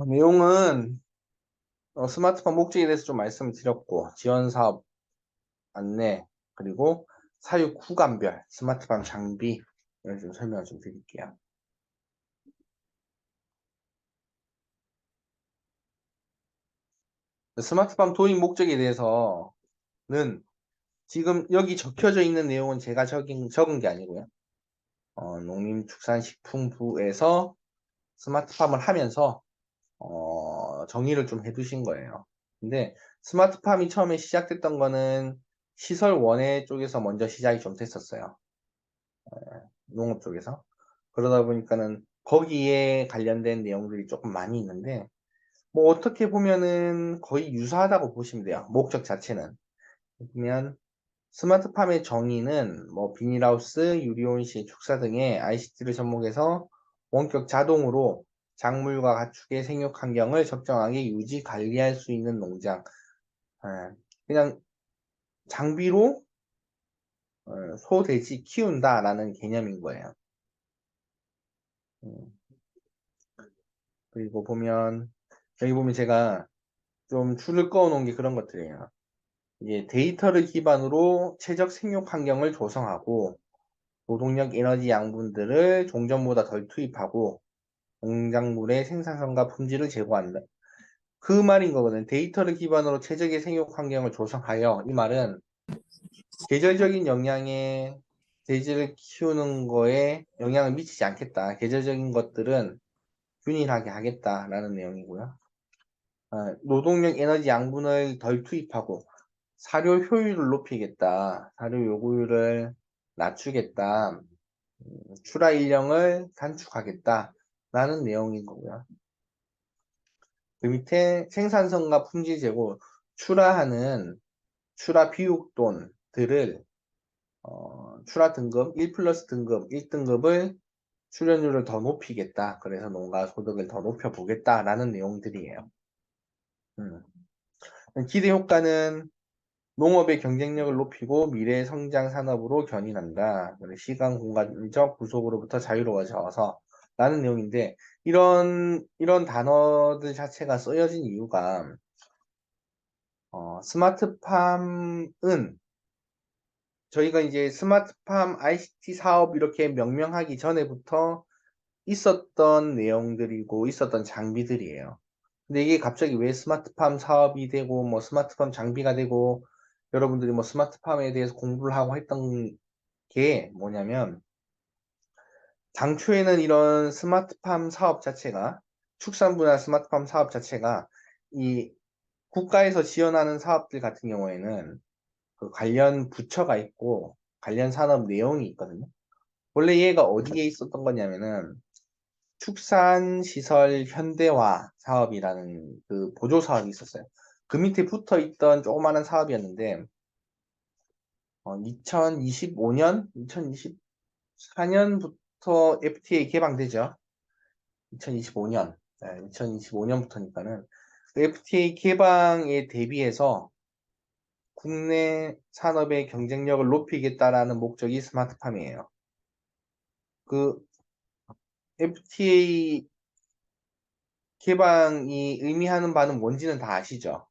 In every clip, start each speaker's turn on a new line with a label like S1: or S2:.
S1: 내용은 스마트폰 목적에 대해서 좀 말씀을 드렸고, 지원 사업 안내, 그리고 사육 구간별 스마트폰 장비를 좀 설명을 좀 드릴게요. 스마트폰 도입 목적에 대해서는 지금 여기 적혀져 있는 내용은 제가 적은 게 아니고요. 농림축산식품부에서 스마트팜을 하면서 정의를 좀 해두신 거예요. 근데 스마트팜이 처음에 시작됐던 거는 시설원예 쪽에서 먼저 시작이 좀 됐었어요. 농업 쪽에서. 그러다 보니까는 거기에 관련된 내용들이 조금 많이 있는데, 뭐 어떻게 보면은 거의 유사하다고 보시면 돼요. 목적 자체는. 그러면 스마트팜의 정의는 뭐 비닐하우스, 유리온실, 축사 등의 ICT를 접목해서 원격 자동으로 작물과 가축의 생육 환경을 적정하게 유지 관리할 수 있는 농장. 예, 그냥 장비로 소, 돼지 키운다라는 개념인 거예요. 음, 그리고 여기 보면 제가 좀 줄을 그어 놓은 게 그런 것들이에요. 이게 데이터를 기반으로 최적 생육 환경을 조성하고 노동력 에너지 양분들을 종전보다 덜 투입하고 농작물의 생산성과 품질을 제고한다. 그 말인 거거든. 데이터를 기반으로 최적의 생육 환경을 조성하여, 이 말은 계절적인 영향에 돼지를 키우는 거에 영향을 미치지 않겠다. 계절적인 것들은 균일하게 하겠다라는 내용이고요. 노동력 에너지 양분을 덜 투입하고 사료 효율을 높이겠다. 사료 요구율을 낮추겠다. 출하 일령을 단축하겠다라는 내용인 거고요. 그 밑에 생산성과 품질 제고, 출하 비육돈들을 출하 등급 1 플러스 등급 1등급을 출연율을 더 높이겠다. 그래서 농가 소득을 더 높여보겠다라는 내용들이에요. 음. 기대 효과는 농업의 경쟁력을 높이고 미래 성장 산업으로 견인한다. 시간 공간적 구속으로부터 자유로워져서 라는 내용인데, 이런 단어들 자체가 쓰여진 이유가 스마트팜은 저희가 이제 스마트팜 ICT 사업 이렇게 명명하기 전에부터 있었던 내용들이고 있었던 장비들이에요. 근데 이게 갑자기 왜 스마트팜 사업이 되고 뭐 스마트팜 장비가 되고 여러분들이 뭐 스마트팜에 대해서 공부를 하고 했던 게 뭐냐면, 당초에는 이런 스마트팜 사업 자체가, 축산분야 스마트팜 사업 자체가 이 국가에서 지원하는 사업들 같은 경우에는 그 관련 부처가 있고 관련 산업 내용이 있거든요. 원래 얘가 어디에 있었던 거냐면은 축산시설 현대화 사업이라는 그 보조 사업이 있었어요. 그 밑에 붙어 있던 조그마한 사업이었는데 2025년, 2024년부터 FTA 개방되죠. 2025년, 2025년부터니까는 그 FTA 개방에 대비해서 국내 산업의 경쟁력을 높이겠다라는 목적이 스마트팜이에요. 그 FTA 개방이 의미하는 바는 뭔지는 다 아시죠?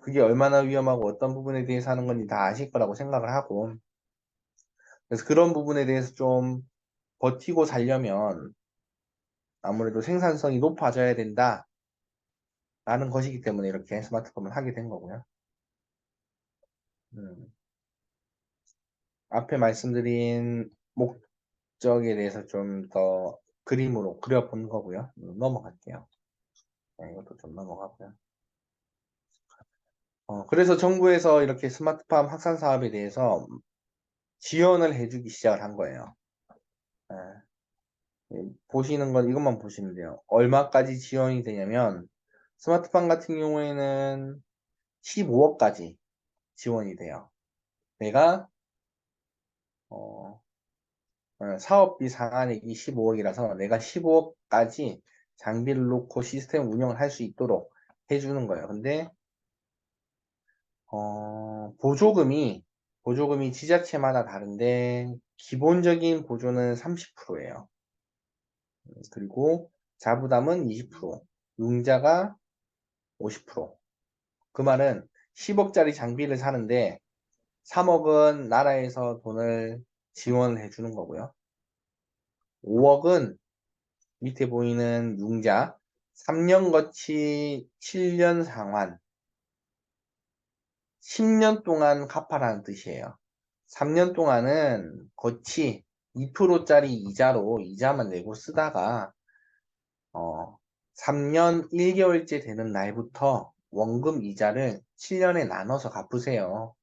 S1: 그게 얼마나 위험하고 어떤 부분에 대해서 하는 건지 다 아실 거라고 생각을 하고, 그래서 그런 부분에 대해서 좀 버티고 살려면 아무래도 생산성이 높아져야 된다라는 것이기 때문에 이렇게 스마트팜을 하게 된 거고요. 음, 앞에 말씀드린 목적에 대해서 좀 더 그림으로 그려본 거고요. 넘어갈게요. 이것도 좀 넘어가고요. 그래서 정부에서 이렇게 스마트팜 확산 사업에 대해서 지원을 해주기 시작을 한 거예요. 보시는 건 이것만 보시면 돼요. 얼마까지 지원이 되냐면 스마트팜 같은 경우에는 15억까지 지원이 돼요. 내가 어, 사업비 상한액이 15억이라서 내가 15억까지 장비를 놓고 시스템 운영을 할 수 있도록 해주는 거예요. 근데 보조금이 지자체마다 다른데 기본적인 보조는 30%예요. 그리고 자부담은 20%, 융자가 50%. 그 말은 10억짜리 장비를 사는데 3억은 나라에서 돈을 지원해 주는 거고요. 5억은 밑에 보이는 융자, 3년 거치 7년 상환, 10년 동안 갚아라는 뜻이에요. 3년 동안은 거치 2%짜리 이자로 이자만 내고 쓰다가 3년 1개월째 되는 날부터 원금 이자를 7년에 나눠서 갚으세요.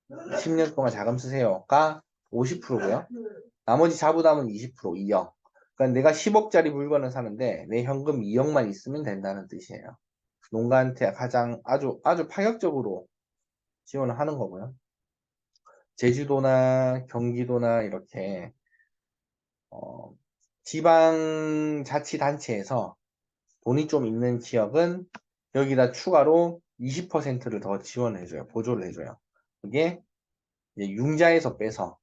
S1: 10년 동안 자금 쓰세요가 50%고요. 나머지 자부담은 20%, 2억. 그러니까 내가 10억짜리 물건을 사는데 내 현금 2억만 있으면 된다는 뜻이에요. 농가한테 가장 아주 파격적으로 지원을 하는 거고요. 제주도나 경기도나 이렇게 지방자치단체에서 돈이 좀 있는 지역은 여기다 추가로 20%를 더 지원해줘요. 보조를 해줘요. 그게 이제 융자에서 빼서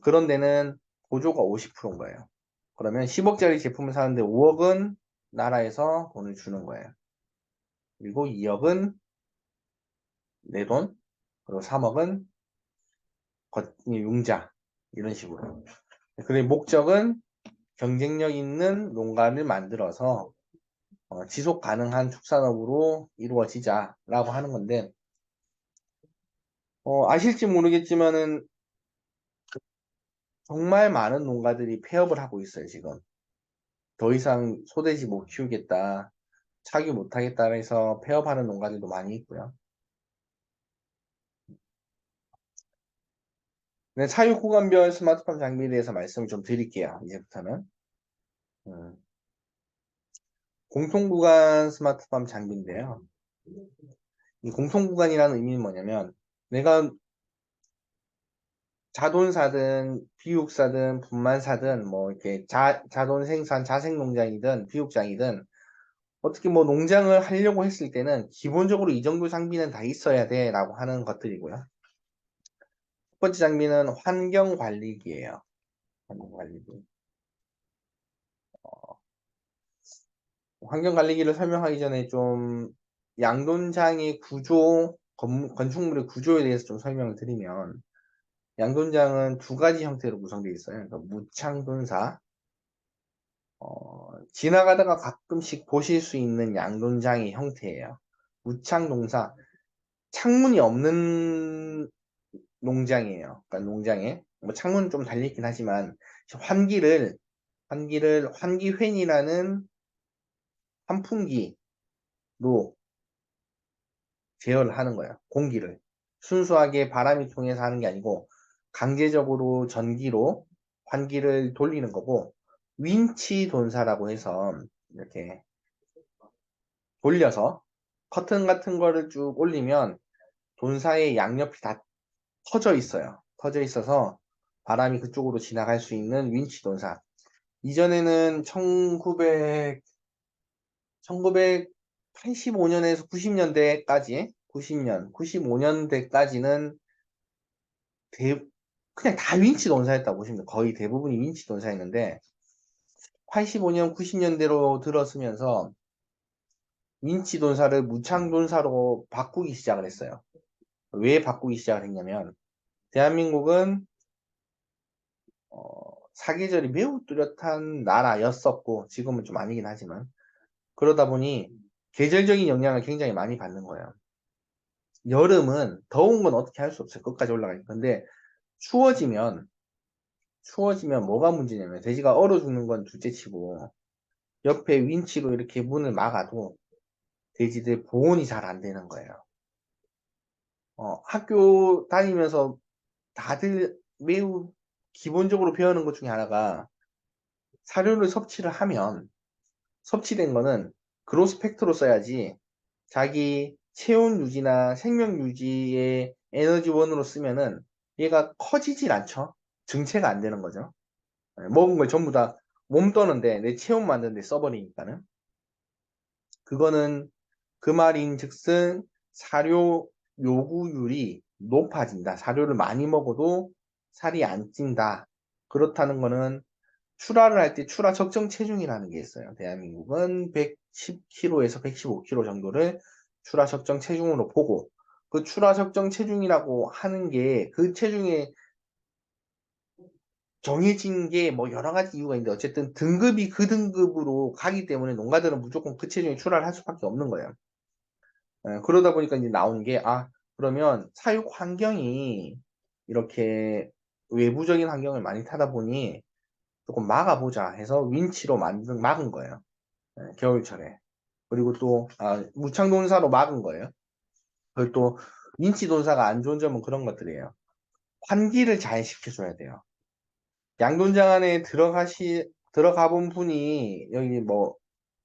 S1: 그런 데는 보조가 50%인 거예요. 그러면 10억짜리 제품을 사는데 5억은 나라에서 돈을 주는 거예요. 그리고 2억은 내 돈, 그리고 3억은 융자 이런 식으로. 그의 목적은 경쟁력 있는 농가를 만들어서 지속 가능한 축산업으로 이루어지자라고 하는 건데 아실지 모르겠지만은 정말 많은 농가들이 폐업을 하고 있어요, 지금. 더 이상 소돼지 못 키우겠다, 차기 못 하겠다 해서 폐업하는 농가들도 많이 있고요. 네, 사육 구간별 스마트팜 장비에 대해서 말씀을 좀 드릴게요. 이제부터는. 음, 공통구간 스마트팜 장비인데요. 이 공통구간이라는 의미는 뭐냐면 내가 자돈사든 비육사든 분만사든 뭐 이렇게 자돈 생산 자생농장이든 비육장이든 어떻게 뭐 농장을 하려고 했을 때는 기본적으로 이 정도 장비는 다 있어야 돼 라고 하는 것들이고요. 첫 번째 장비는 환경관리기예요. 환경관리기. 환경관리기를 설명하기 전에 좀 양돈장의 구조, 건축물의 구조에 대해서 좀 설명을 드리면 양돈장은 두 가지 형태로 구성되어 있어요. 그러니까 무창돈사, 지나가다가 가끔씩 보실 수 있는 양돈장의 형태예요. 무창동사, 창문이 없는 농장이에요. 그러니까 농장에 뭐 창문은 좀 달려있긴 하지만 환기회이라는 환풍기로 제어를 하는 거예요. 공기를 순수하게 바람이 통해서 하는 게 아니고 강제적으로 전기로 환기를 돌리는 거고 윈치 돈사라고 해서 이렇게 돌려서 커튼 같은 거를 쭉 올리면 돈사의 양옆이 다 터져 있어요. 터져 있어서 바람이 그쪽으로 지나갈 수 있는 윈치 돈사. 이전에는 1985년에서 90년대까지, 95년대까지는 그냥 다 윈치 돈사였다고 보시면 돼요. 거의 대부분이 윈치 돈사였는데, 85년, 90년대로 들어서면서 윈치 돈사를 무창 돈사로 바꾸기 시작을 했어요. 왜 바꾸기 시작을 했냐면, 대한민국은 사계절이 매우 뚜렷한 나라였었고, 지금은 좀 아니긴 하지만, 그러다 보니 계절적인 영향을 굉장히 많이 받는 거예요. 여름은 더운 건 어떻게 할 수 없어요. 끝까지 올라가니까. 근데 추워지면 뭐가 문제냐면 돼지가 얼어 죽는 건 둘째치고 옆에 윈치로 이렇게 문을 막아도 돼지들 보온이 잘 안 되는 거예요. 학교 다니면서 다들 매우 기본적으로 배우는 것 중에 하나가 사료를 섭취를 하면 섭취된 거는 그로스펙트로 써야지 자기 체온 유지나 생명 유지의 에너지원으로 쓰면은 얘가 커지질 않죠. 증체가 안 되는 거죠. 먹은 걸 전부 다 몸 떠는데 내 체온 만드는데 써버리니까는 그거는 그 말인 즉슨 사료 요구율이 높아진다. 사료를 많이 먹어도 살이 안 찐다. 그렇다는 거는 출하를 할 때 출하 적정 체중이라는 게 있어요. 대한민국은 110kg에서 115kg 정도를 출하 적정 체중으로 보고 그 출하 적정 체중이라고 하는 게 그 체중에 정해진 게 뭐 여러 가지 이유가 있는데 어쨌든 등급이 그 등급으로 가기 때문에 농가들은 무조건 그 체중에 출하를 할 수밖에 없는 거예요. 그러다 보니까 이제 나온 게 그러면 사육 환경이 이렇게 외부적인 환경을 많이 타다 보니 조금 막아보자 해서 윈치로 막은 거예요. 겨울철에. 그리고 또 무창돈사로 막은 거예요. 그리고 또 윈치 돈사가 안 좋은 점은 그런 것들이에요. 환기를 잘 시켜줘야 돼요. 양돈장 안에 들어가 본 분이 여기 뭐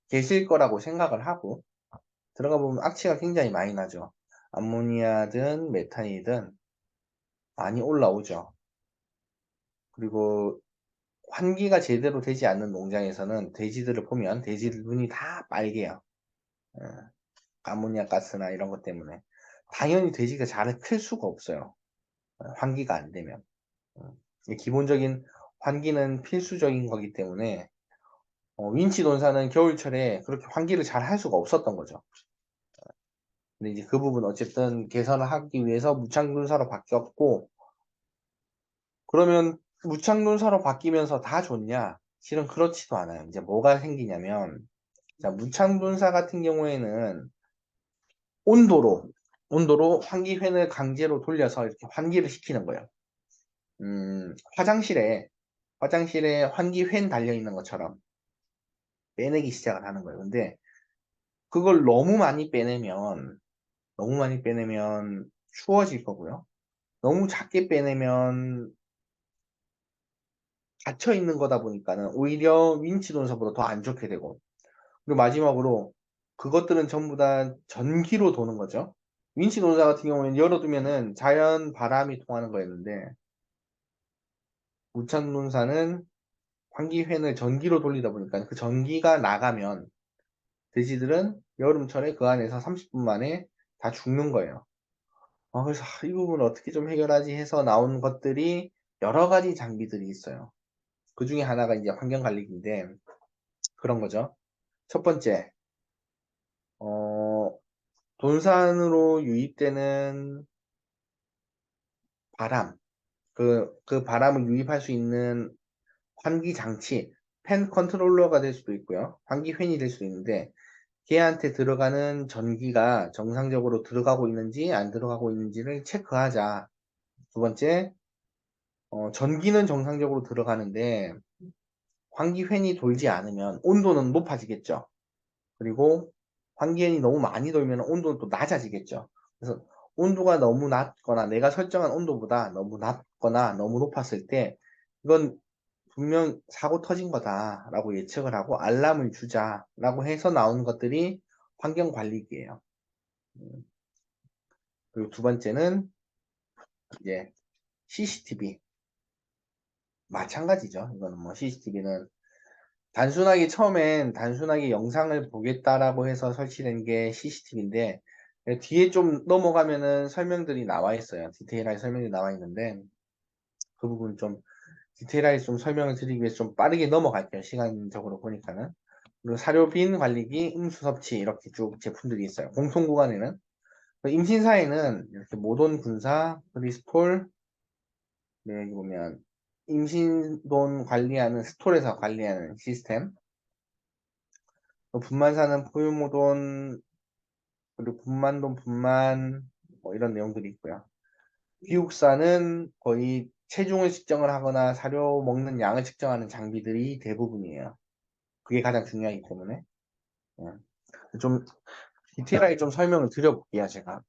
S1: 계실 거라고 생각을 하고 들어가 보면 악취가 굉장히 많이 나죠. 암모니아든 메탄이든 많이 올라오죠. 그리고 환기가 제대로 되지 않는 농장에서는 돼지들을 보면 돼지들 눈이 다 빨개요. 예, 암모니아 가스나 이런 것 때문에. 당연히 돼지가 잘 클 수가 없어요. 환기가 안 되면. 기본적인 환기는 필수적인 거기 때문에 윈치 논사는 겨울철에 그렇게 환기를 잘 할 수가 없었던 거죠. 근데 이제 그 부분 어쨌든 개선을 하기 위해서 무창논사로 바뀌었고 그러면 무창논사로 바뀌면서 다 좋냐? 실은 그렇지도 않아요. 이제 뭐가 생기냐면 자, 무창논사 같은 경우에는 온도로 환기팬을 강제로 돌려서 이렇게 환기를 시키는 거예요. 화장실에 환기팬 달려 있는 것처럼 빼내기 시작을 하는 거예요. 근데 그걸 너무 많이 빼내면 추워질 거고요. 너무 작게 빼내면 닫혀 있는 거다 보니까는 오히려 윈치 돈섭으로 더 안 좋게 되고 그리고 마지막으로 그것들은 전부 다 전기로 도는 거죠. 윈치 논사 같은 경우는 열어두면은 자연 바람이 통하는 거였는데 우창 논사는 환기팬을 전기로 돌리다 보니까 그 전기가 나가면 돼지들은 여름철에 그 안에서 30분 만에 다 죽는 거예요. 그래서 이 부분을 어떻게 좀 해결하지 해서 나온 것들이 여러 가지 장비들이 있어요. 그 중에 하나가 이제 환경관리기인데 그런 거죠. 첫 번째, 어, 돈산으로 유입되는 바람, 그 바람을 유입할 수 있는 환기 장치, 팬 컨트롤러가 될 수도 있고요. 환기 팬이 될 수도 있는데 걔한테 들어가는 전기가 정상적으로 들어가고 있는지 안 들어가고 있는지를 체크하자. 두 번째, 전기는 정상적으로 들어가는데 환기팬이 돌지 않으면 온도는 높아지겠죠. 그리고 환기팬이 너무 많이 돌면 온도는 또 낮아지겠죠. 그래서 온도가 너무 낮거나 내가 설정한 온도보다 너무 낮거나 너무 높았을 때 이건 분명 사고 터진 거다라고 예측을 하고 알람을 주자라고 해서 나온 것들이 환경관리기예요. 그리고 두 번째는 이제 CCTV. 마찬가지죠. 이거는 뭐 CCTV는 단순하게 영상을 보겠다라고 해서 설치된 게 CCTV인데 뒤에 좀 넘어가면은 설명들이 나와 있어요. 디테일하게 설명이 나와 있는데 그 부분 좀 디테일하게 좀 설명을 드리기 위해서 좀 빠르게 넘어갈게요. 시간적으로 보니까는. 그리고 사료빈 관리기, 음수섭취 이렇게 쭉 제품들이 있어요. 공통 구간에는 임신사에는 이렇게 모돈 군사, 브리스톨 네, 여기 보면 임신돈 관리하는 스톨에서 관리하는 시스템 또 분만사는 포유모돈 그리고 분만돈 분만 뭐 이런 내용들이 있고요. 기육사는 거의 체중을 측정을 하거나 사료 먹는 양을 측정하는 장비들이 대부분이에요. 그게 가장 중요하기 때문에 좀 디테일하게 좀 설명을 드려볼게요. 제가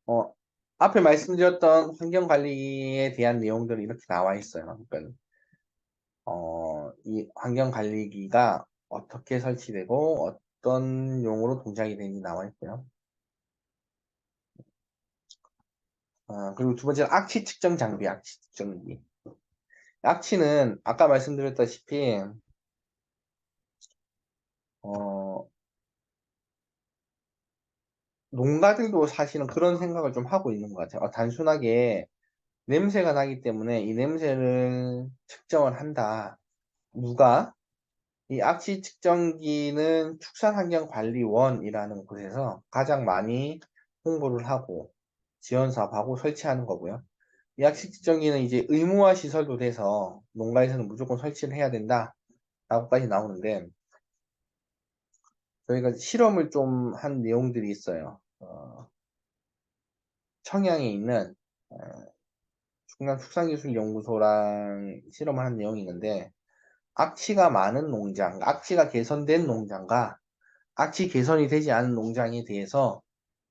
S1: 어, 앞에 말씀드렸던 환경관리에 대한 내용들이 이렇게 나와 있어요. 그러니까 이 환경관리기가 어떻게 설치되고 어떤 용으로 동작이 되는지 나와 있고요. 그리고 두 번째는 악취 측정 장비, 악취 측정기. 악취는 아까 말씀드렸다시피 어, 농가들도 사실은 그런 생각을 좀 하고 있는 것 같아요. 단순하게 냄새가 나기 때문에 이 냄새를 측정을 한다. 누가? 이 악취 측정기는 축산환경관리원이라는 곳에서 가장 많이 홍보를 하고 지원 사업하고 설치하는 거고요. 이 악취 측정기는 이제 의무화 시설도 돼서 농가에서는 무조건 설치를 해야 된다 라고까지 나오는데, 저희가 실험을 좀 한 내용들이 있어요. 청양에 있는 충남축산기술연구소랑 실험을 한 내용이 있는데, 악취가 많은 농장, 악취가 개선된 농장과 악취 개선이 되지 않은 농장에 대해서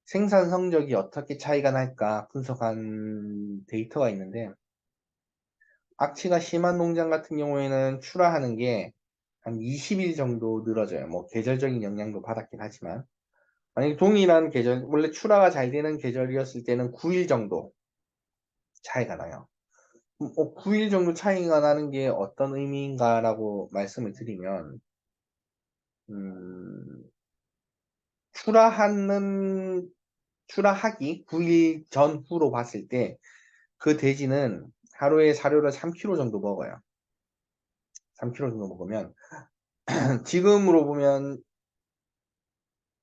S1: 생산 성적이 어떻게 차이가 날까 분석한 데이터가 있는데, 악취가 심한 농장 같은 경우에는 출하하는 게 한 20일 정도 늘어져요. 뭐 계절적인 영향도 받았긴 하지만, 만약에 동일한 계절, 원래 출하가 잘 되는 계절이었을 때는 9일 정도 차이가 나요. 9일 정도 차이가 나는 게 어떤 의미인가라고 말씀을 드리면, 음, 출하하는, 출하하기 9일 전후로 봤을 때 그 돼지는 하루에 사료를 3kg 정도 먹어요. 3kg 정도 먹으면, 지금으로 보면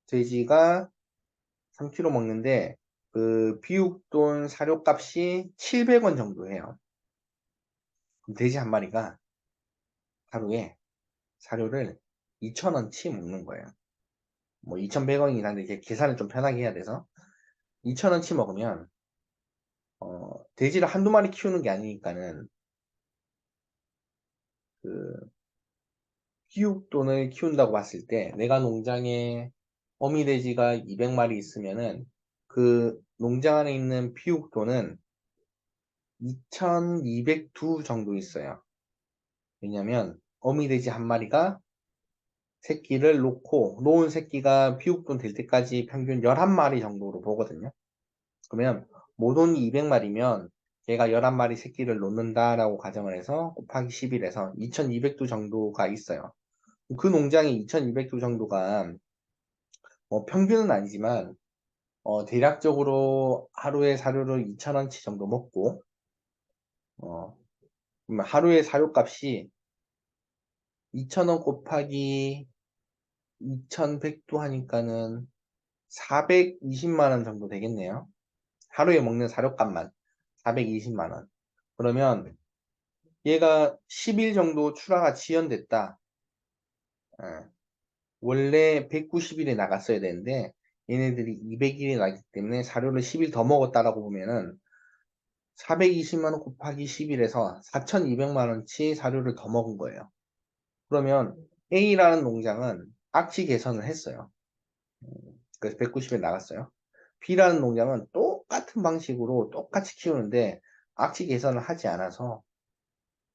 S1: 돼지가 3kg 먹는데, 그 비육돈 사료값이 700원 정도 해요. 그럼 돼지 한 마리가 하루에 사료를 2,000원치 먹는 거예요. 뭐 2,100원이긴 한데 이제 계산을 좀 편하게 해야 돼서 2,000원치 먹으면 돼지를 한두 마리 키우는 게 아니니까는 그 비육돈을 키운다고 봤을 때 내가 농장에 어미 돼지가 200마리 있으면은 그 농장 안에 있는 비육돈은 2,202 정도 있어요. 왜냐면 어미 돼지 한 마리가 새끼를 놓은 새끼가 비육돈 될 때까지 평균 11마리 정도로 보거든요. 그러면 모돈이 200마리면 걔가 11마리 새끼를 놓는다라고 가정을 해서 곱하기 10일에서 2200두 정도가 있어요. 그 농장에 2200두 정도가 평균은 아니지만 대략적으로 하루에 사료를 2,000원치 정도 먹고 그러면 하루에 사료값이 2,000원 곱하기 2,100도 하니까는 420만 원 정도 되겠네요. 하루에 먹는 사료값만 420만 원. 그러면 얘가 10일 정도 출하가 지연됐다. 예. 원래 190일에 나갔어야 되는데 얘네들이 200일에 나기 때문에 사료를 10일 더 먹었다라고 보면은 420만 원 곱하기 10일에서 4,200만 원치 사료를 더 먹은 거예요. 그러면 A라는 농장은 악취 개선을 했어요. 그래서 190에 나갔어요. B라는 농장은 똑같은 방식으로 똑같이 키우는데 악취 개선을 하지 않아서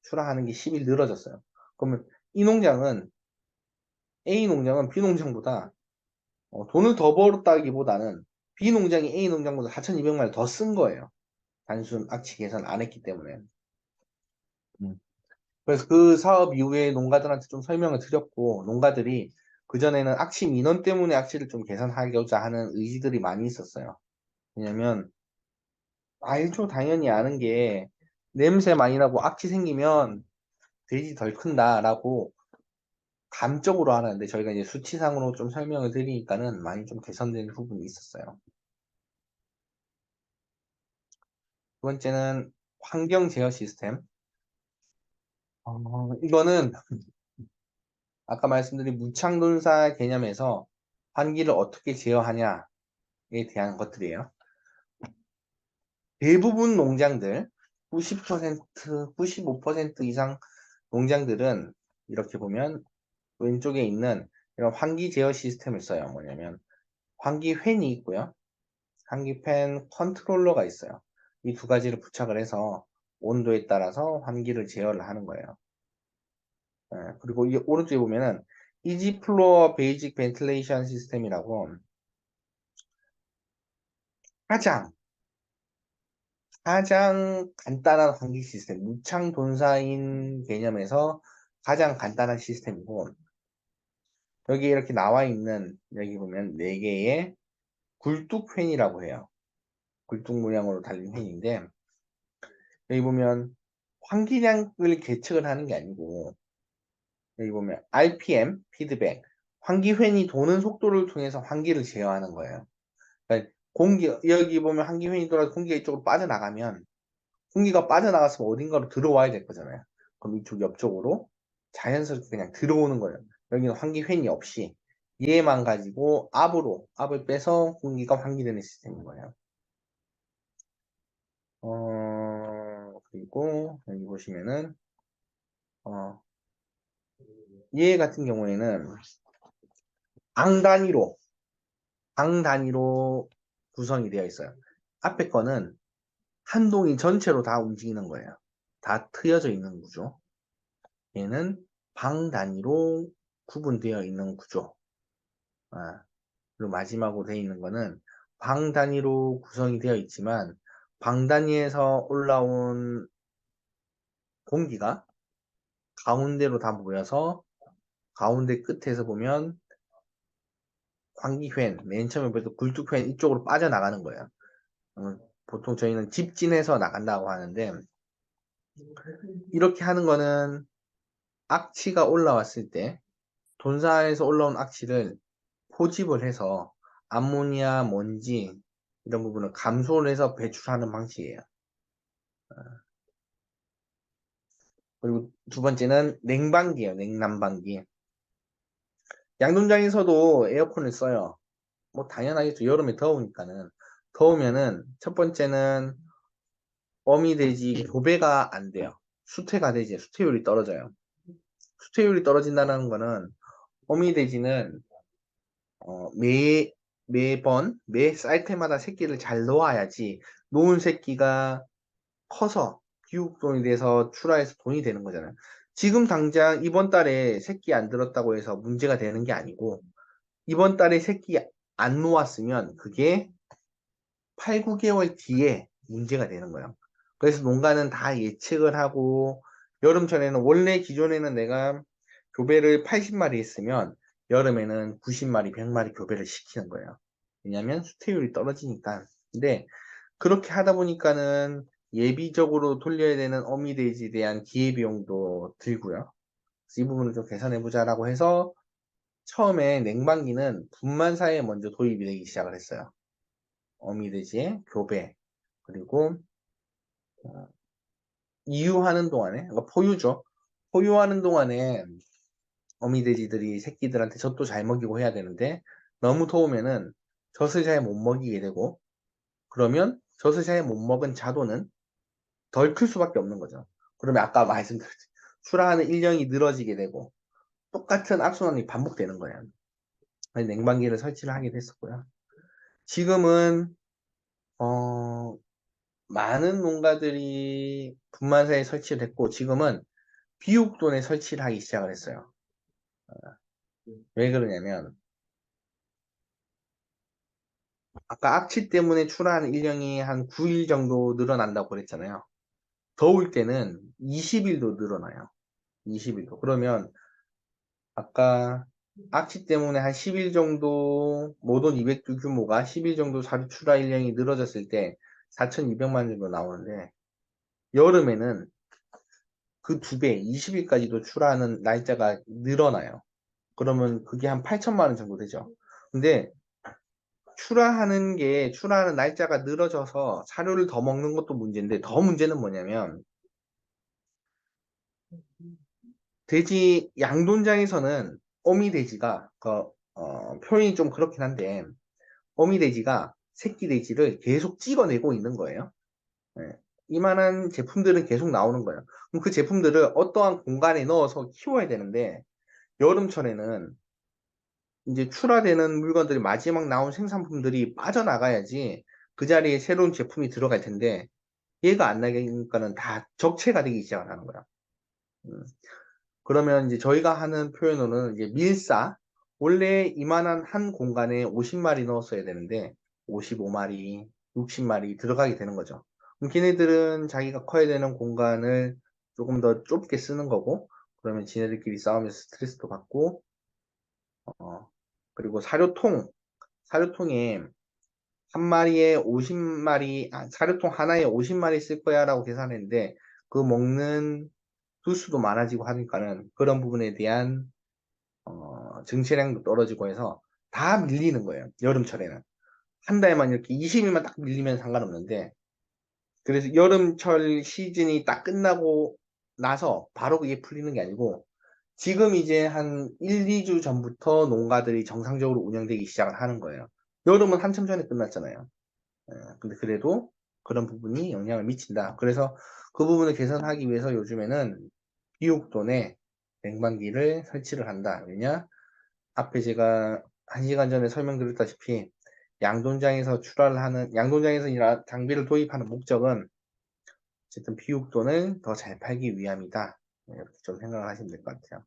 S1: 출하하는 게 10일 늘어졌어요. 그러면 이 농장은 A 농장은 B 농장보다 돈을 더 벌었다기보다는 B 농장이 A 농장보다 4,200만 원 더 쓴 거예요. 단순 악취 개선 안 했기 때문에. 음. 그래서 그 사업 이후에 농가들한테 좀 설명을 드렸고, 농가들이 그전에는 악취 민원 때문에 악취를 좀 개선하고자 하는 의지들이 많이 있었어요. 왜냐면 알죠, 당연히 아는 게 냄새 많이 나고 악취 생기면 돼지 덜 큰다라고 감적으로 하는데, 저희가 이제 수치상으로 좀 설명을 드리니까는 많이 좀 개선된 부분이 있었어요. 두 번째는 환경 제어 시스템. 이거는 아까 말씀드린 무창논사 개념에서 환기를 어떻게 제어하냐에 대한 것들이에요. 대부분 농장들, 90%, 95% 이상 농장들은 이렇게 보면 왼쪽에 있는 이런 환기 제어 시스템을 써요. 뭐냐면 환기팬이 있고요. 환기팬 컨트롤러가 있어요. 이 두 가지를 부착을 해서 온도에 따라서 환기를 제어를 하는 거예요. 그리고 이 오른쪽에 보면은 이지 플로어 베이직 벤틸레이션 시스템이라고 가장 가장 간단한 환기 시스템, 무창 돈사인 개념에서 가장 간단한 시스템이고, 여기 이렇게 나와 있는 여기 보면 4개의 굴뚝 팬이라고 해요. 굴뚝 모양으로 달린 팬인데, 여기 보면 환기량을 계측을 하는 게 아니고 여기 보면 RPM 피드백 환기팬이 도는 속도를 통해서 환기를 제어하는 거예요. 그러니까 공기 여기 보면 환기팬이 돌아서 공기가 이쪽으로 빠져나가면 공기가 빠져나갔으면 어딘가로 들어와야 될 거잖아요. 그럼 이쪽 옆쪽으로 자연스럽게 그냥 들어오는 거예요. 여기는 환기팬이 없이 얘만 가지고 압을 빼서 공기가 환기되는 시스템인 거예요. 그리고 여기 보시면은 어, 얘 같은 경우에는 방 단위로 방 단위로 구성이 되어 있어요. 앞에 거는 한 동이 전체로 다 움직이는 거예요. 다 트여져 있는 구조. 얘는 방 단위로 구분되어 있는 구조. 아, 그리고 마지막으로 되어 있는 거는 방 단위로 구성이 되어 있지만 방 단위에서 올라온 공기가 가운데로 다 모여서 가운데 끝에서 보면 환기팬, 맨 처음에 보던 굴뚝팬 이쪽으로 빠져나가는 거예요. 보통 저희는 집진해서 나간다고 하는데 이렇게 하는 거는 악취가 올라왔을 때 돈사에서 올라온 악취를 포집을 해서 암모니아, 먼지 이런 부분을 감소를 해서 배출하는 방식이에요. 그리고 두 번째는 냉방기예요. 냉난방기. 양동장에서도 에어컨을 써요. 뭐 당연하겠죠. 여름에 더우니까는. 더우면은 첫 번째는 어미돼지 교배가 안 돼요. 수태가 되지. 수태율이 떨어져요. 수태율이 떨어진다는 거는 어미돼지는 매번 매 쌀 때마다 새끼를 잘 놓아야지 놓은 새끼가 커서 기후동에 대해서 출하해서 돈이 되는 거잖아요. 지금 당장 이번 달에 새끼 안 들었다고 해서 문제가 되는 게 아니고 이번 달에 새끼 안 놓았으면 그게 8, 9개월 뒤에 문제가 되는 거예요. 그래서 농가는 다 예측을 하고 여름철에는 원래 기존에는 내가 교배를 80마리 했으면 여름에는 90마리, 100마리 교배를 시키는 거예요. 왜냐하면 수태율이 떨어지니까. 근데 그렇게 하다 보니까는 예비적으로 돌려야 되는 어미돼지에 대한 기회비용도 들고요. 그래서 이 부분을 좀 개선해보자라고 해서 처음에 냉방기는 분만사에 먼저 도입이 되기 시작을 했어요. 어미돼지의 교배 그리고 이유하는 동안에 그러니까 포유죠. 포유하는 동안에 어미돼지들이 새끼들한테 젖도 잘 먹이고 해야 되는데 너무 더우면은 젖을 잘 못 먹이게 되고 그러면 젖을 잘 못 먹은 자도는 덜 클 수밖에 없는 거죠. 그러면 아까 말씀드렸죠. 출하하는 일령이 늘어지게 되고 똑같은 악순환이 반복되는 거예요. 그래서 냉방기를 설치를 하게 됐었고요. 지금은 많은 농가들이 분만사에 설치를 했고 지금은 비옥돈에 설치를 하기 시작을 했어요. 왜 그러냐면 아까 악취 때문에 출하하는 일령이 한 9일 정도 늘어난다고 그랬잖아요. 더울 때는 20일도 늘어나요. 20일도. 그러면 아까 악취 때문에 한 10일 정도 모돈 200주 규모가 10일 정도 사료 출하 일령이 늘어졌을 때 4,200만 정도 나오는데 여름에는 그 두 배, 20일까지도 출하하는 날짜가 늘어나요. 그러면 그게 한 8천만 원 정도 되죠. 근데 출하하는 날짜가 늘어져서 사료를 더 먹는 것도 문제인데 더 문제는 뭐냐면 돼지 양돈장에서는 어미돼지가 표현이 좀 그렇긴 한데 어미돼지가 새끼 돼지를 계속 찍어내고 있는 거예요. 예. 이만한 제품들은 계속 나오는 거예요. 그럼 그 제품들을 어떠한 공간에 넣어서 키워야 되는데 여름철에는 이제 출하되는 물건들이 마지막 나온 생산품들이 빠져나가야지 그 자리에 새로운 제품이 들어갈 텐데 얘가 안 나니까는 다 적체가 되기 시작을 하는 거야. 음. 그러면 이제 저희가 하는 표현으로는 이제 밀사 원래 이만한 한 공간에 50마리 넣었어야 되는데 55마리, 60마리 들어가게 되는 거죠. 그럼 걔네들은 자기가 커야 되는 공간을 조금 더 좁게 쓰는 거고 그러면 지네들끼리 싸우면서 스트레스도 받고 어, 그리고 사료통에 한 마리에 50마리, 사료통 하나에 50마리 쓸 거야 라고 계산했는데, 그 먹는 수도 많아지고 하니까는 그런 부분에 대한 증체량도 떨어지고 해서 다 밀리는 거예요. 여름철에는. 한 달만 이렇게 20일만 딱 밀리면 상관없는데, 그래서 여름철 시즌이 딱 끝나고 나서 바로 그게 풀리는 게 아니고, 지금 이제 한 1, 2주 전부터 농가들이 정상적으로 운영되기 시작을 하는 거예요. 여름은 한참 전에 끝났잖아요. 근데 그래도 그런 부분이 영향을 미친다. 그래서 그 부분을 개선하기 위해서 요즘에는 비옥돈에 냉방기를 설치를 한다. 왜냐? 앞에 제가 1시간 전에 설명드렸다시피 양돈장에서 출하를 하는, 양돈장에서 이 장비를 도입하는 목적은 어쨌든 비옥돈을 더 잘 팔기 위함이다. 이렇게 좀 생각을 하시면 될 것 같아요.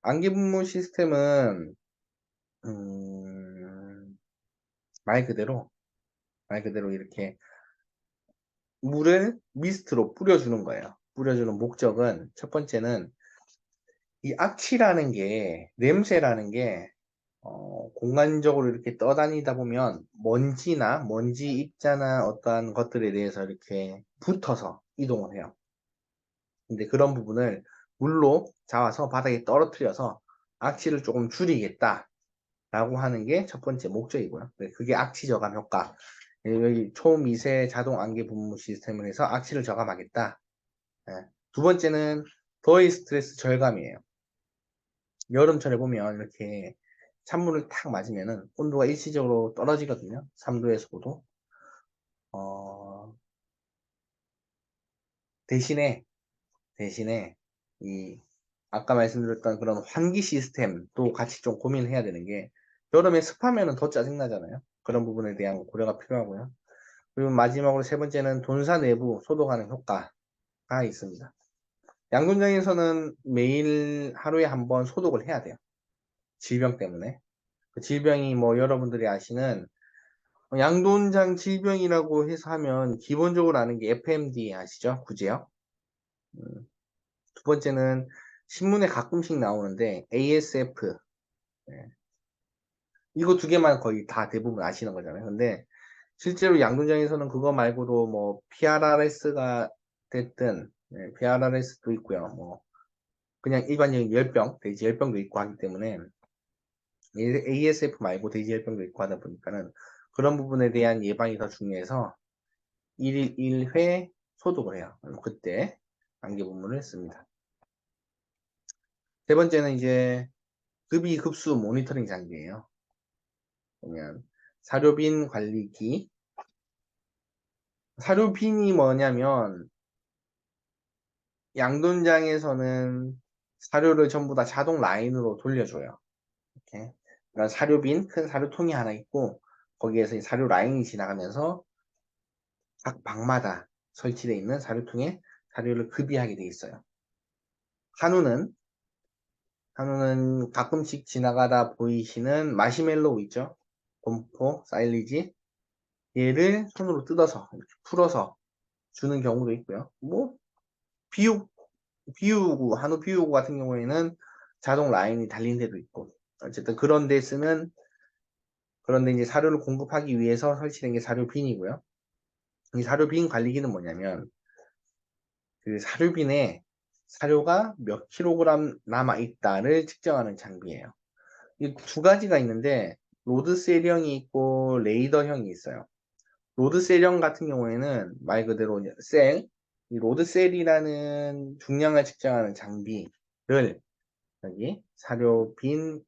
S1: 안개분무 시스템은 말 그대로 이렇게 물을 미스트로 뿌려주는 거예요. 뿌려주는 목적은 첫 번째는 이 악취라는 게, 냄새라는 게 공간적으로 이렇게 떠다니다 보면 먼지나 먼지 입자나 어떠한 것들에 대해서 이렇게 붙어서 이동을 해요. 근데 그런 부분을 물로 잡아서 바닥에 떨어뜨려서 악취를 조금 줄이겠다 라고 하는 게 첫 번째 목적이고요. 그게 악취 저감 효과. 여기 초미세 자동 안개 분무 시스템을 해서 악취를 저감하겠다. 두 번째는 더위 스트레스 절감이에요. 여름철에 보면 이렇게 찬물을 탁 맞으면은 온도가 일시적으로 떨어지거든요. 3도에서 5도. 대신에 이 아까 말씀드렸던 그런 환기 시스템도 같이 좀 고민을 해야 되는 게, 여름에 습하면은 더 짜증나잖아요. 그런 부분에 대한 고려가 필요하고요. 그리고 마지막으로 세 번째는 돈사 내부 소독하는 효과가 있습니다. 양돈장에서는 매일 하루에 한 번 소독을 해야 돼요. 질병 때문에. 그 질병이 뭐 여러분들이 아시는 양돈장 질병이라고 해서 하면 기본적으로 아는 게 FMD 아시죠? 구제요. 음, 두 번째는 신문에 가끔씩 나오는데 ASF. 네. 이거 두 개만 거의 다 대부분 아시는 거잖아요. 근데 실제로 양돈장에서는 그거 말고도 뭐 PRRS가 됐든, PRRS도 있고요. 뭐 그냥 일반적인 열병, 돼지 열병도 있고 하기 때문에 ASF 말고 돼지 열병도 있고 하다 보니까는 그런 부분에 대한 예방이 더 중요해서 1일 1회 소독을 해요. 그때 안개 분무를 했습니다. 세 번째는 이제 급이 급수 모니터링 장비예요. 그러면 사료빈 관리기. 사료빈이 뭐냐면 양돈장에서는 사료를 전부 다 자동 라인으로 돌려줘요. 이렇게. 그러니까 사료빈, 큰 사료통이 하나 있고 거기에서 이 사료 라인이 지나가면서 각 방마다 설치되어 있는 사료통에 사료를 급이하게 되어 있어요. 한우는 가끔씩 지나가다 보이시는 마시멜로우 있죠? 곰포, 사일리지. 얘를 손으로 뜯어서 이렇게 풀어서 주는 경우도 있고요. 뭐 비육 비우고 한우 비우고 같은 경우에는 자동 라인이 달린 데도 있고, 어쨌든 그런데 이제 사료를 공급하기 위해서 설치된 게 사료빈이고요. 이 사료빈 관리기는 뭐냐면 그 사료빈에 사료가 몇 킬로그램 남아 있다를 측정하는 장비예요. 이 두 가지가 있는데 로드 셀형이 있고 레이더형이 있어요. 로드 셀형 같은 경우에는 말 그대로 이 로드 셀이라는 중량을 측정하는 장비를 여기 사료빈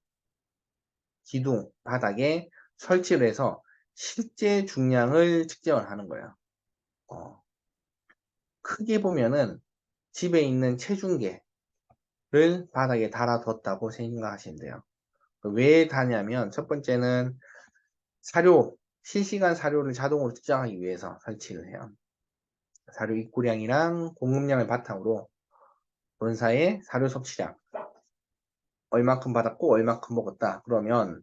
S1: 기둥 바닥에 설치를 해서 실제 중량을 측정을 하는 거예요. 크게 보면은 집에 있는 체중계를 바닥에 달아뒀다고 생각하시면 돼요. 왜 다냐면 첫 번째는 실시간 사료를 자동으로 측정하기 위해서 설치를 해요. 사료 입고량이랑 공급량을 바탕으로 본사의 사료 섭취량, 얼마큼 받았고 얼마큼 먹었다. 그러면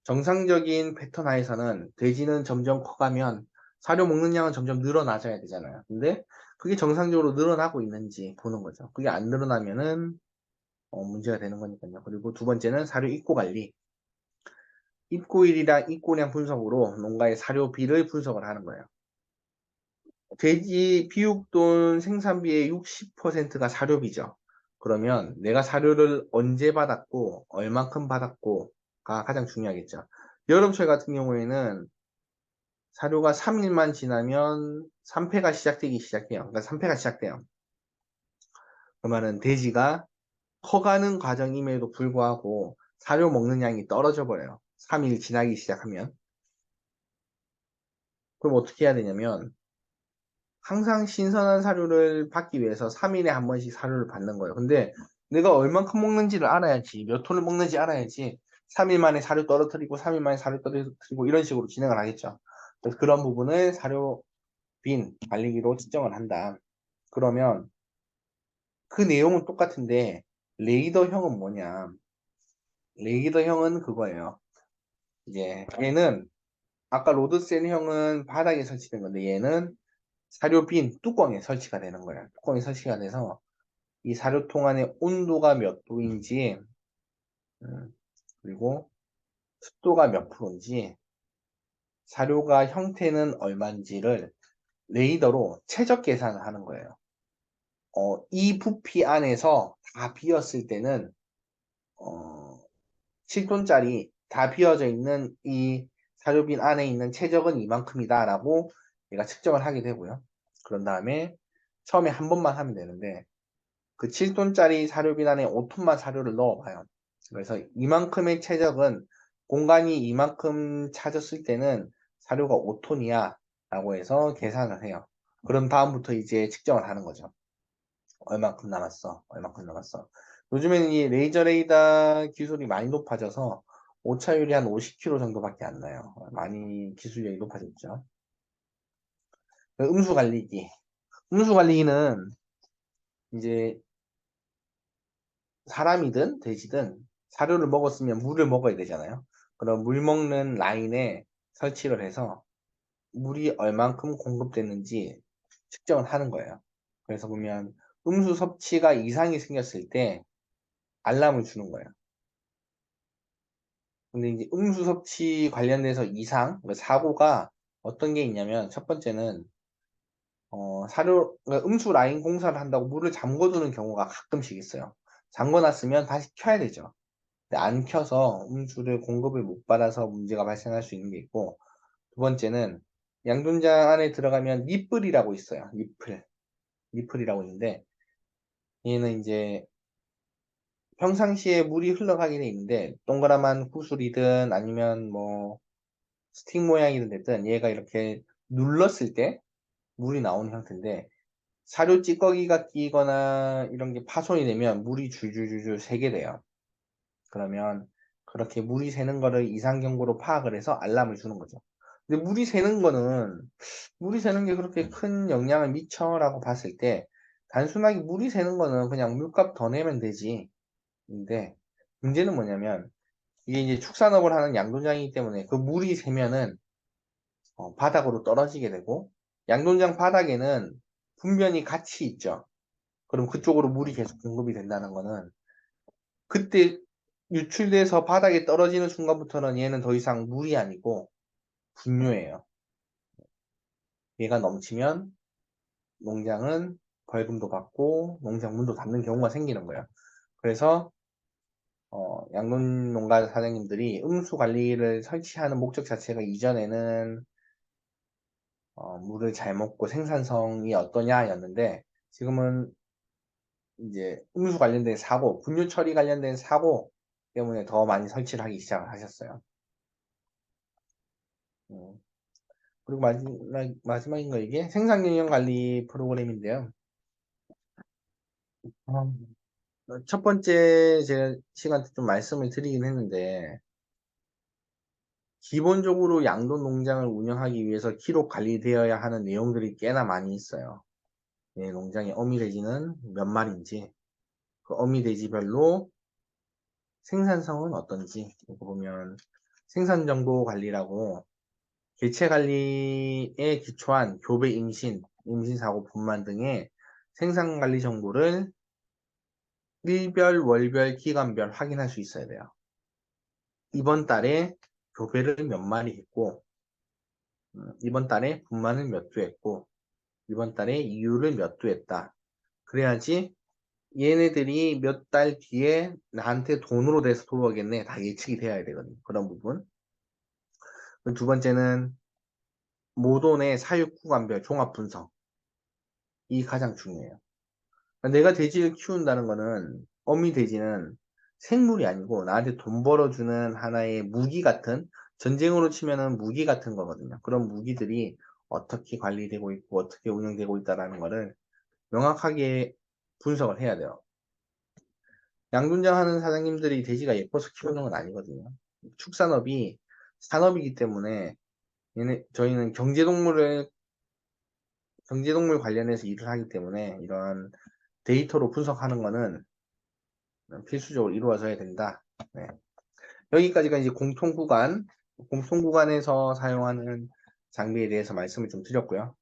S1: 정상적인 패턴 하에서는 돼지는 점점 커가면 사료 먹는 양은 점점 늘어나져야 되잖아요. 근데 그게 정상적으로 늘어나고 있는지 보는 거죠. 그게 안 늘어나면은 문제가 되는 거니까요. 그리고 두 번째는 사료 입고 관리. 입고일이랑 입고량 분석으로 농가의 사료비를 분석을 하는 거예요. 돼지 비육돈 생산비의 60%가 사료비죠. 그러면 내가 사료를 언제 받았고 얼만큼 받았고가 가장 중요하겠죠. 여름철 같은 경우에는 사료가 3일만 지나면 산패가 시작되기 시작해요. 그러니까 산패가 시작돼요. 그러면은 돼지가 커가는 과정임에도 불구하고 사료 먹는 양이 떨어져 버려요. 3일 지나기 시작하면. 그럼 어떻게 해야 되냐면 항상 신선한 사료를 받기 위해서 3일에 한 번씩 사료를 받는 거예요. 근데 내가 얼만큼 먹는지를 알아야지, 몇 톤을 먹는지 알아야지 3일 만에 사료 떨어뜨리고 3일 만에 사료 떨어뜨리고 이런 식으로 진행을 하겠죠. 그래서 그런 부분을 사료 빈 관리기로 측정을 한다. 그러면 그 내용은 똑같은데 레이더형은 뭐냐? 레이더형은 그거예요. 이제 얘는 아까 로드셀형은 바닥에 설치된 건데 얘는 사료빈 뚜껑에 설치가 되는 거예요. 뚜껑에 설치가 돼서 이 사료통 안에 온도가 몇 도인지 그리고 습도가 몇 프로인지 사료가 형태는 얼마인지를 레이더로 최적 계산을 하는 거예요. 이 부피 안에서 다 비었을 때는 7톤짜리 다 비어져 있는 이 사료빈 안에 있는 최적은 이만큼이다 라고 얘가 측정을 하게 되고요. 그런 다음에 처음에 한 번만 하면 되는데 그 7톤짜리 사료빈 안에 5톤만 사료를 넣어봐요. 그래서 이만큼의 최적은 공간이 이만큼 차졌을 때는 사료가 5톤이야 라고 해서 계산을 해요. 그럼 다음부터 이제 측정을 하는 거죠. 얼만큼 남았어? 얼만큼 남았어? 요즘에는 이 레이저 레이더 기술이 많이 높아져서 오차율이 한 50km 정도밖에 안 나요. 많이 기술력이 높아졌죠. 음수 관리기. 음수 관리기는 이제 사람이든 돼지든 사료를 먹었으면 물을 먹어야 되잖아요. 그럼 물 먹는 라인에 설치를 해서 물이 얼만큼 공급됐는지 측정을 하는 거예요. 그래서 보면 음수 섭취가 이상이 생겼을 때 알람을 주는 거예요. 근데 이제 음수 섭취 관련돼서 이상, 그러니까 사고가 어떤 게 있냐면 첫 번째는 그러니까 음수 라인 공사를 한다고 물을 잠궈두는 경우가 가끔씩 있어요. 잠궈놨으면 다시 켜야 되죠. 근데 안 켜서 음수를 공급을 못 받아서 문제가 발생할 수 있는 게 있고, 두 번째는 양존장 안에 들어가면 니플이라고 있어요. 니플이라고 있는데 얘는 이제 평상시에 물이 흘러가게 돼 있는데 동그라만 구슬이든 아니면 뭐 스틱 모양이든 됐든 얘가 이렇게 눌렀을 때 물이 나오는 형태인데 사료 찌꺼기가 끼거나 이런 게 파손이 되면 물이 줄줄줄줄 새게 돼요. 그러면 그렇게 물이 새는 거를 이상 경보로 파악을 해서 알람을 주는 거죠. 근데 물이 새는 게 그렇게 큰 영향을 미쳐라고 봤을 때 단순하게 물이 새는 거는 그냥 물값 더 내면 되지. 근데 문제는 뭐냐면 이게 이제 축산업을 하는 양도장이기 때문에 그 물이 새면은 바닥으로 떨어지게 되고 양돈장 바닥에는 분변이 같이 있죠. 그럼 그쪽으로 물이 계속 공급이 된다는 거는 그때 유출돼서 바닥에 떨어지는 순간부터는 얘는 더 이상 물이 아니고 분뇨예요. 얘가 넘치면 농장은 벌금도 받고 농장 문도 닫는 경우가 생기는 거예요. 그래서 양돈 농가 사장님들이 음수 관리를 설치하는 목적 자체가 이전에는 물을 잘 먹고 생산성이 어떠냐였는데 지금은 이제 음수 관련된 사고, 분유 처리 관련된 사고 때문에 더 많이 설치를 하기 시작을 하셨어요. 그리고 마지막인 거 이게 생산 경영 관리 프로그램인데요. 첫 번째 제가 시간 때 좀 말씀을 드리긴 했는데 기본적으로 양돈 농장을 운영하기 위해서 기록 관리되어야 하는 내용들이 꽤나 많이 있어요. 네, 농장의 어미 돼지는 몇 마리인지, 그 어미 돼지별로 생산성은 어떤지, 이거 보면 생산정보 관리라고 개체 관리에 기초한 교배 임신, 임신사고 분만 등의 생산 관리 정보를 일별, 월별, 기간별 확인할 수 있어야 돼요. 이번 달에 교배를 몇 마리 했고, 이번 달에 분만을 몇 두 했고, 이번 달에 이유를 몇 두 했다. 그래야지 얘네들이 몇 달 뒤에 나한테 돈으로 돼서 돌아오겠네. 다 예측이 돼야 되거든요. 그런 부분. 두 번째는 모돈의 사육 구간별 종합 분석. 이 가장 중요해요. 내가 돼지를 키운다는 거는 어미 돼지는 생물이 아니고 나한테 돈 벌어주는 하나의 무기 같은 전쟁으로 치면은 무기 같은 거거든요. 그런 무기들이 어떻게 관리되고 있고 어떻게 운영되고 있다라는 거를 명확하게 분석을 해야 돼요. 양분장 하는 사장님들이 돼지가 예뻐서 키우는 건 아니거든요. 축산업이 산업이기 때문에 저희는 경제동물 관련해서 일을 하기 때문에 이런 데이터로 분석하는 거는 필수적으로 이루어져야 된다. 네. 여기까지가 이제 공통구간에서 사용하는 장비에 대해서 말씀을 좀 드렸고요.